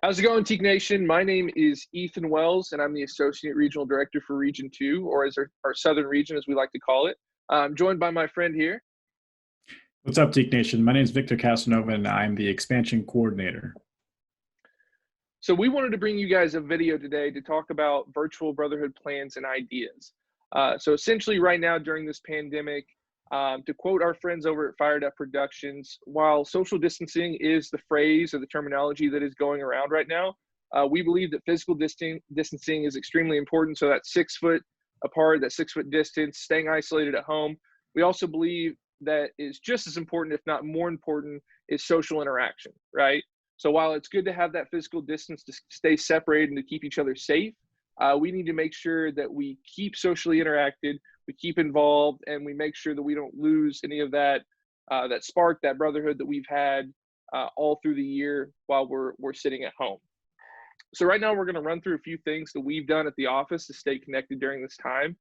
How's it going, Teak Nation? My name is Ethan Wells, and I'm the Associate Regional Director for Region 2, or as our Southern Region, as we like to call it. I'm joined by my friend here. What's up, Teak Nation? My name is Victor Casanova, and I'm the Expansion Coordinator. So we wanted to bring you guys a video today to talk about virtual Brotherhood plans and ideas. So essentially right now during this pandemic, to quote our friends over at Fired Up Productions, while social distancing is the phrase or the terminology that is going around right now, we believe that physical distancing is extremely important. So that 6 foot apart, that 6 foot distance, staying isolated at home. We also believe that is just as important, if not more important, is social interaction, right? So while it's good to have that physical distance to stay separated and to keep each other safe, we need to make sure that we keep socially interacted, we keep involved, and we make sure that we don't lose any of that that spark, that brotherhood that we've had all through the year while we're sitting at home. So right now we're going to run through a few things that we've done at the office to stay connected during this time.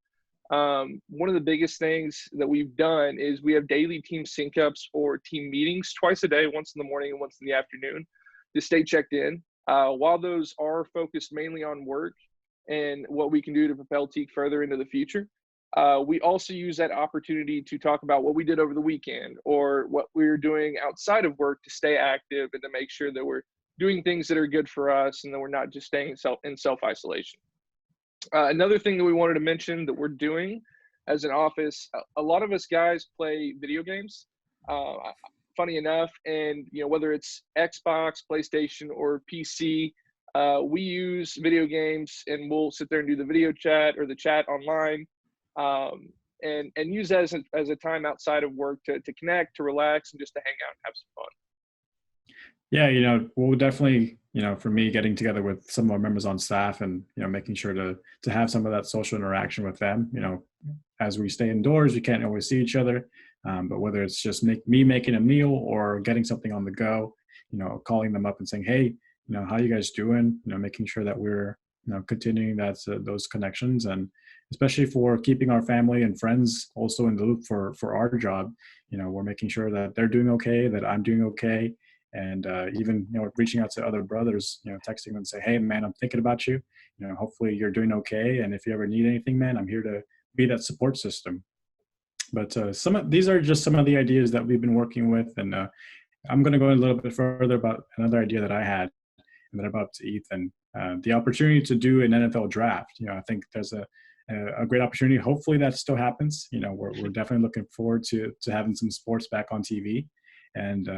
One of the biggest things that we've done is we have daily team sync ups or team meetings twice a day, once in the morning and once in the afternoon, to stay checked in. While those are focused mainly on work and what we can do to propel Teak further into the future, we also use that opportunity to talk about what we did over the weekend or what we're doing outside of work to stay active and to make sure that we're doing things that are good for us and that we're not just staying in self-isolation. Another thing that we wanted to mention that we're doing as an office, a lot of us guys play video games. Funny enough, and whether it's Xbox, PlayStation, or PC, we use video games, and we'll sit there and do the video chat or the chat online, and use that as a time outside of work to connect, to relax, and just to hang out and have some fun. Yeah, we'll definitely, for me, getting together with some of our members on staff and, making sure to have some of that social interaction with them. As we stay indoors, we can't always see each other. But whether it's just me making a meal or getting something on the go, calling them up and saying, hey, how you guys doing? Making sure that we're, continuing those connections, and especially for keeping our family and friends also in the loop for our job. We're making sure that they're doing okay, that I'm doing okay. And even, reaching out to other brothers, texting them and say, hey, man, I'm thinking about you. Hopefully you're doing okay. And if you ever need anything, man, I'm here to be that support system. But these are just some of the ideas that we've been working with. And I'm going to go a little bit further about another idea that I had and that I brought up to Ethan. The opportunity to do an NFL draft. I think there's a great opportunity. Hopefully that still happens. We're definitely looking forward to having some sports back on TV. And,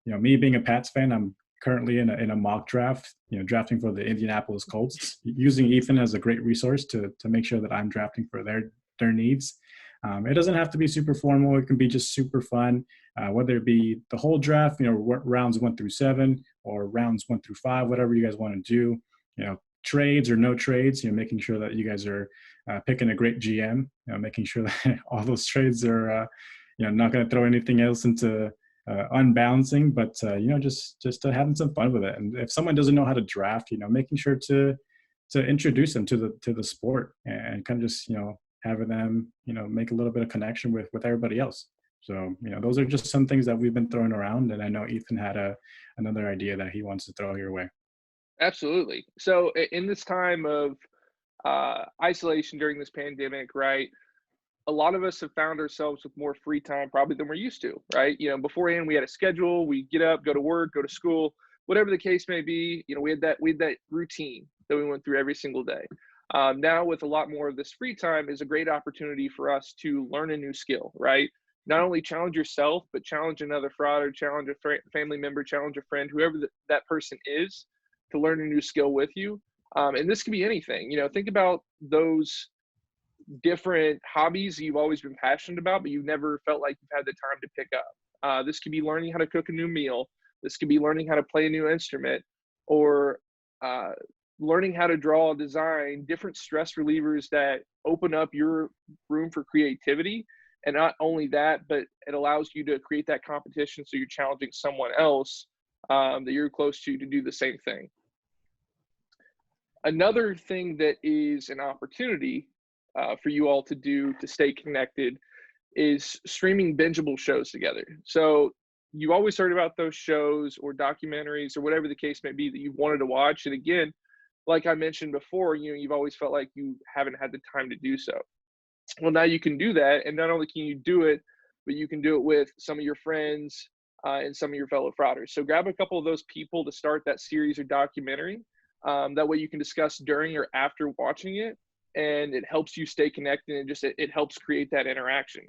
me being a Pats fan, I'm currently in a mock draft, drafting for the Indianapolis Colts, using Ethan as a great resource to make sure that I'm drafting for their needs. It doesn't have to be super formal. It can be just super fun, whether it be the whole draft, rounds 1 through 7 or rounds 1 through 5, whatever you guys want to do, trades or no trades, making sure that you guys are picking a great GM, making sure that all those trades are, not going to throw anything else into unbalancing, but just having some fun with it. And if someone doesn't know how to draft, making sure to introduce them to the sport and kind of just having them make a little bit of connection with everybody else. So those are just some things that we've been throwing around, and I know Ethan had another idea that he wants to throw your way. Absolutely. So in this time of isolation during this pandemic, right, a lot of us have found ourselves with more free time probably than we're used to, right? Beforehand we had a schedule, we get up, go to work, go to school, whatever the case may be. We had that routine that we went through every single day. Now with a lot more of this free time is a great opportunity for us to learn a new skill, right? Not only challenge yourself, but challenge another fraud, or challenge a family member, challenge a friend, whoever that person is, to learn a new skill with you. And this can be anything. Think about those different hobbies you've always been passionate about, but you've never felt like you've had the time to pick up. This could be learning how to cook a new meal. This could be learning how to play a new instrument, or learning how to draw, design different stress relievers that open up your room for creativity. And not only that, but it allows you to create that competition, so you're challenging someone else that you're close to do the same thing. Another thing that is an opportunity for you all to do to stay connected is streaming bingeable shows together. So you always heard about those shows or documentaries or whatever the case may be that you wanted to watch. And again, like I mentioned before, you've always felt like you haven't had the time to do so. Well, now you can do that, and not only can you do it, but you can do it with some of your friends and some of your fellow frauders. So grab a couple of those people to start that series or documentary. That way you can discuss during or after watching it, and it helps you stay connected, and just it helps create that interaction.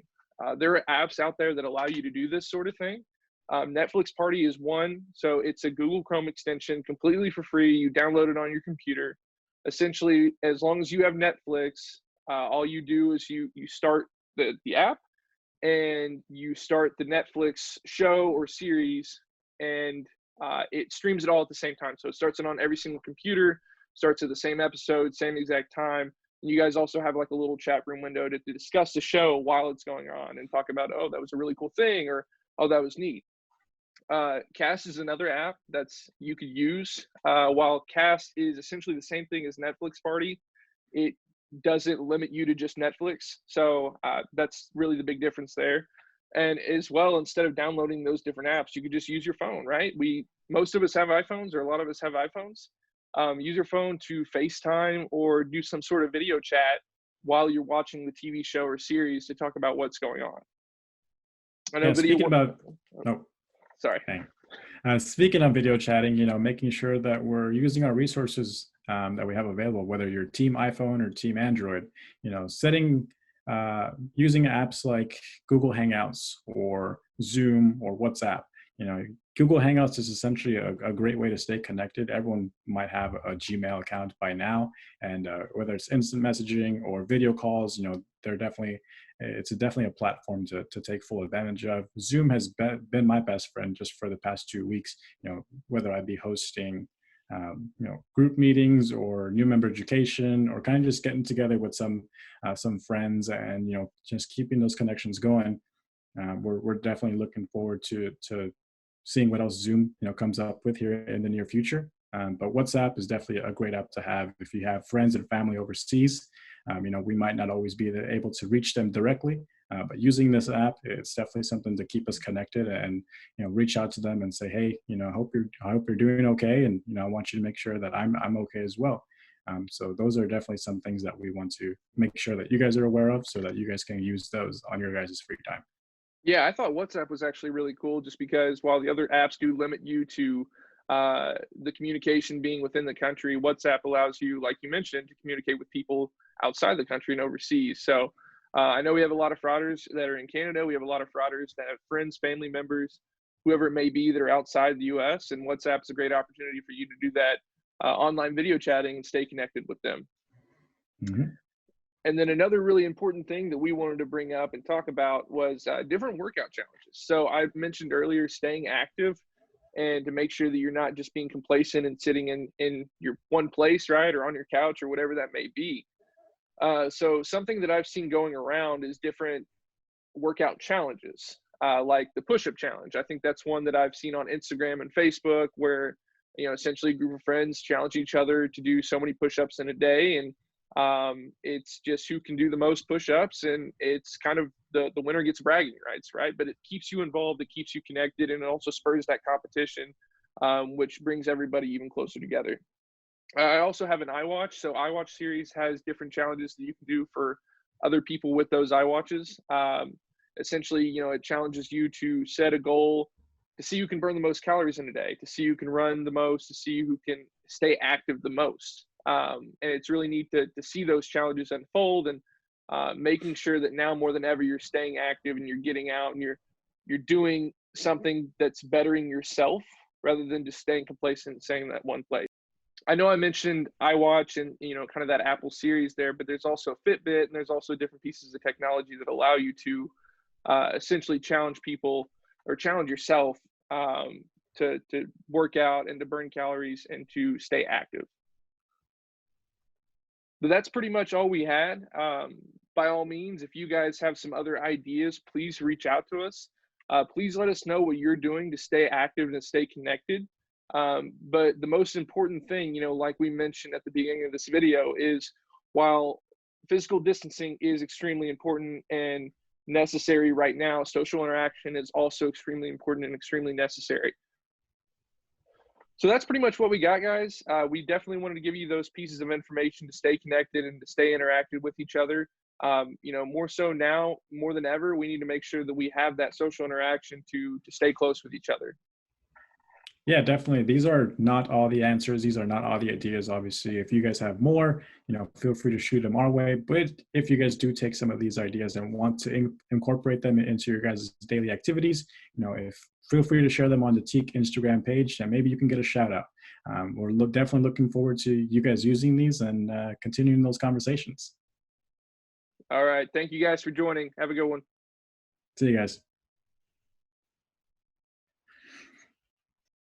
There are apps out there that allow you to do this sort of thing. Netflix Party is one. So it's a Google Chrome extension, completely for free. You download it on your computer. Essentially, as long as you have Netflix, all you do is you start the app, and you start the Netflix show or series, and it streams it all at the same time. So it starts it on every single computer, starts at the same episode, same exact time. And you guys also have like a little chat room window to discuss the show while it's going on and talk about, oh, that was a really cool thing, or oh, that was neat. Cast is another app that's you could use. While Cast is essentially the same thing as Netflix Party, it doesn't limit you to just Netflix. So that's really the big difference there. And as well, instead of downloading those different apps, you could just use your phone, right? Most of us have iPhones, or a lot of us have iPhones. Use your phone to FaceTime or do some sort of video chat while you're watching the TV show or series to talk about what's going on. I know Yeah, video. speaking about, oh, Sorry. Speaking of video chatting, making sure that we're using our resources that we have available, whether you're team iPhone or team Android, using apps like Google Hangouts or Zoom or WhatsApp. Google Hangouts is essentially a great way to stay connected. Everyone might have a Gmail account by now, and whether it's instant messaging or video calls, it's definitely a platform to take full advantage of. Zoom has been my best friend just for the past 2 weeks. Whether I be hosting group meetings or new member education, or kind of just getting together with some friends and just keeping those connections going. We're definitely looking forward to seeing what else Zoom comes up with here in the near future. But WhatsApp is definitely a great app to have if you have friends and family overseas. We might not always be able to reach them directly, but using this app, it's definitely something to keep us connected and reach out to them and say, hey, I hope you're doing okay, and I want you to make sure that I'm okay as well. So those are definitely some things that we want to make sure that you guys are aware of, so that you guys can use those on your guys' free time. Yeah, I thought WhatsApp was actually really cool, just because while the other apps do limit you to the communication being within the country, WhatsApp allows you, like you mentioned, to communicate with people outside the country and overseas. So I know we have a lot of frauders that are in Canada. We have a lot of frauders that have friends, family members, whoever it may be, that are outside the US. And WhatsApp's a great opportunity for you to do that online video chatting and stay connected with them. Mm-hmm. And then another really important thing that we wanted to bring up and talk about was different workout challenges. So I mentioned earlier staying active, and to make sure that you're not just being complacent and sitting in your one place, right, or on your couch or whatever that may be. So something that I've seen going around is different workout challenges, like the push-up challenge. I think that's one that I've seen on Instagram and Facebook, where essentially a group of friends challenge each other to do so many push-ups in a day, and it's just who can do the most push-ups, and it's kind of the winner gets bragging rights, right? But it keeps you involved, it keeps you connected, and it also spurs that competition, which brings everybody even closer together. I also have an iWatch. So iWatch series has different challenges that you can do for other people with those iWatches. Essentially, it challenges you to set a goal to see who can burn the most calories in a day, to see who can run the most, to see who can stay active the most. And it's really neat to see those challenges unfold, and making sure that now more than ever you're staying active and you're getting out and you're doing something that's bettering yourself, rather than just staying complacent and staying in that one place. I know I mentioned iWatch and kind of that Apple series there, but there's also Fitbit, and there's also different pieces of technology that allow you to essentially challenge people, or challenge yourself, to work out and to burn calories and to stay active. But that's pretty much all we had. By all means, if you guys have some other ideas, please reach out to us. Please let us know what you're doing to stay active and to stay connected. But the most important thing, like we mentioned at the beginning of this video, is while physical distancing is extremely important, and necessary right now, social interaction is also extremely important and extremely necessary. So that's pretty much what we got, guys. We definitely wanted to give you those pieces of information to stay connected and to stay interacted with each other. More so now, more than ever, we need to make sure that we have that social interaction to stay close with each other. Yeah, definitely. These are not all the answers. These are not all the ideas. Obviously, if you guys have more, feel free to shoot them our way. But if you guys do take some of these ideas and want to incorporate them into your guys' daily activities, if feel free to share them on the Teak Instagram page, and maybe you can get a shout out. We're definitely looking forward to you guys using these and continuing those conversations. All right. Thank you guys for joining. Have a good one. See you guys.